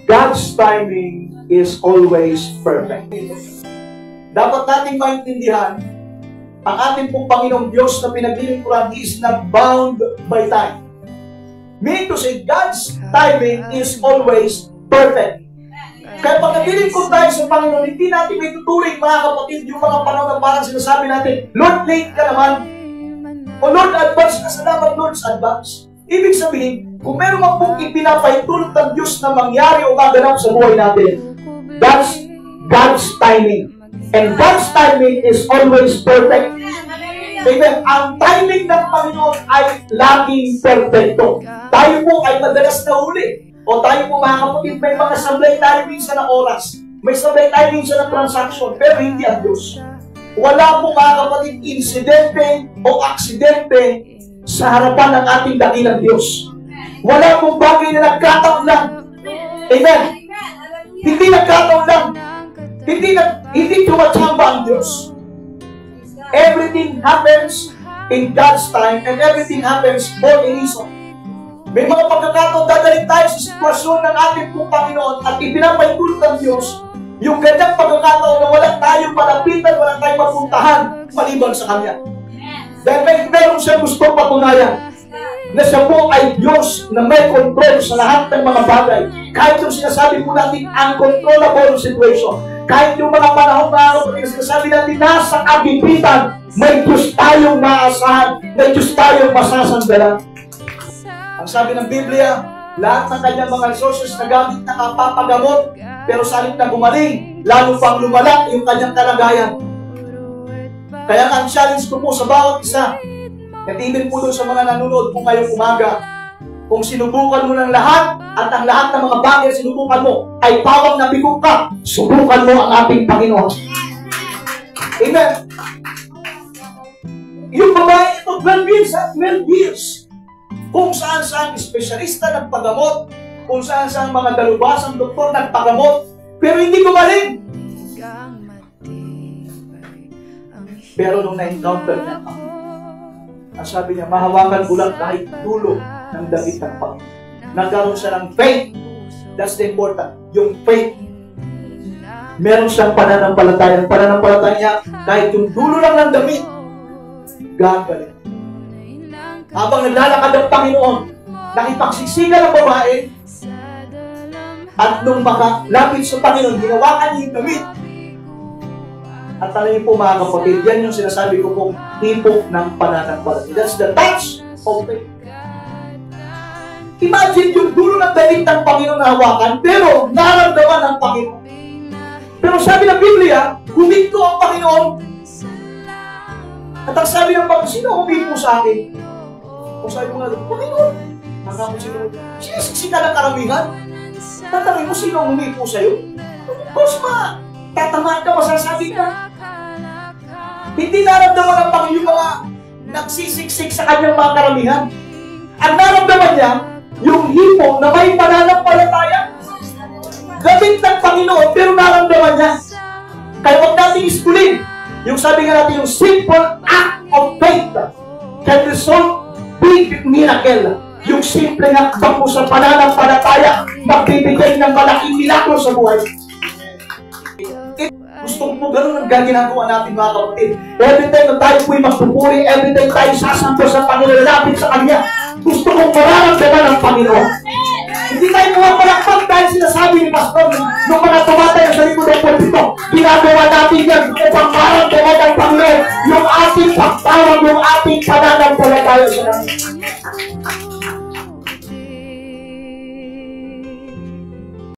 God's timing is always perfect. Dapat nating maintindihan, ang ating pong Panginoong Diyos na pinaglilingkuran, He is not bound by time. Meaning to say, God's timing is always perfect. Kaya pag naglilingkod tayo sa Panginoon, hindi natin may tuturing, mga kapatid, yung mga panahon na parang sinasabi natin, Lord, late ka naman. O Lord, advance ka. Salamat, Lord, sa advance. Ibig sabihin, kung meron mang pong ipinapahintulot ng Diyos na mangyari o maganap sa buhay natin, that's God's timing. And God's timing is always perfect. Amen. Ang timing ng Panginoon ay laging perfecto. Tayo po ay madalas na huli. O tayo po, mga kapatid, may mga sablay tayo minsan ng oras. May sablay tayo minsan ng transaction. Pero hindi ang Diyos. Wala po, mga kapatid, insidente o aksidente sa harapan ng ating dakilang Diyos. Wala pong bagay na nagkataon lang. Amen. Hindi nagkataon lang. Hindi tumatamba ang Diyos. Everything happens in God's time and everything happens for a reason. May mga pagkakataon dadaling tayo sa sitwasyon ng ating pong Panginoon at ipinapahintulot ng Diyos yung ganyang pagkakataon na walang tayong malapitan, walang tayong mapuntahan maliban sa Kanya. Dahil meron siya gusto patunayan na siya po ay Diyos na may control sa lahat ng mga bagay. Kahit yung sinasabi po natin uncontrollable situation, kahit yung mga panahon na sinasabi natin nasa kagipitan, may Diyos tayong maasahan, may Diyos tayong masasandalan. Ang sabi ng Biblia, lahat ng kanyang mga resources na gamit na kapapagamot, pero sa halip na gumaling, lalo pang lumala yung kanyang kalagayan. Kaya ang challenge ko po sa bawat isa, at even po doon sa mga nanonood po ngayong umaga, kung sinubukan mo ng lahat, at ang lahat ng mga bagay na sinubukan mo, ay pawang nabigo ka, subukan mo ang ating Panginoon. Amen. Yung babae ito, 12 years at 12 years. Kung saan-saan espesyalista nagpagamot, kung saan-saan mga dalubasang doktor nagpagamot, pero hindi gumaling. Pero nung na-encounter niya ako, ang sabi niya, mahawakan ko lang kahit dulo ng damit ng Panginoon. Nagkaroon siya ng faith. That's the important. Yung faith. Meron siyang pananampalataya. Ang pananampalataya niya, kahit yung dulo lang ng damit, gagaling. Habang naglalakad ang Panginoon, nakipagsisigal ang babae, at nung makalapit sa Panginoon, ginawakan niya yung damit. At alam niyo po, mga kapatid, yan yung sinasabi ko pong tipo ng pananampalataya. That's the touch of faith. Imagine yung dulo ng damit ng Panginoon na hawakan, pero naramdaman ng Panginoon. Pero sabi ng Biblia, huminto ang Panginoon. At ang sabi ng Panginoon, sino huminto sa akin? Kung sabi mo nga, Panginoon, hanggang mo sino, sinisiksi ka ng karamihan? Tatanungin mo, sino ang huminto sa'yo? Tapos tatamaan ka, masasabi ka. Hindi naramdaman ng Panginoon yung mga nagsisiksik sa kanyang mga karamihan. Ang naramdaman niya, yung hipong na may pananampalataya. Gamit ng Panginoon, pero naramdaman niya. Kaya huwag natin iskulin. Yung sabi nga natin, yung simple act of faith can result big miracle. Yung simple na akbang mo sa pananampalataya, magbibigay ng malaking milagro sa buhay. Gusto mo ganun ang ginagawa natin, mga kapatid. Every time na tayo po'y magpupuri, every time tayo sasampo sa Panginoon, lapit sa Kanya, gusto kong mararamdaman ang Panginoon. Hindi tayo pumapalakpak dahil sinasabi ni Pastor, nung mga tumatay sa likod ng pulpito, ginagawa natin yan upang